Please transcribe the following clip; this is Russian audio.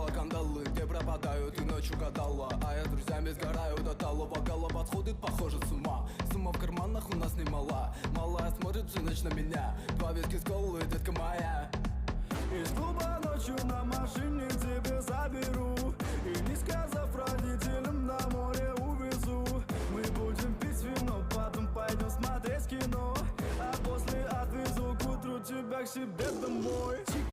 Надела кандалы, где пропадают и ночью гадала. А я с друзьями сгораю до талого. Голова сходит, похоже, с ума. Сумма в карманах у нас немала. Малая смотрит всю ночь на меня. 2 виски с колой, детка моя. Из клуба ночью на машине к тебе заберу. И не сказав родителям, на море увезу. Мы будем пить вино, потом пойдем смотреть кино. А после отвезу к утру тебя к себе домой.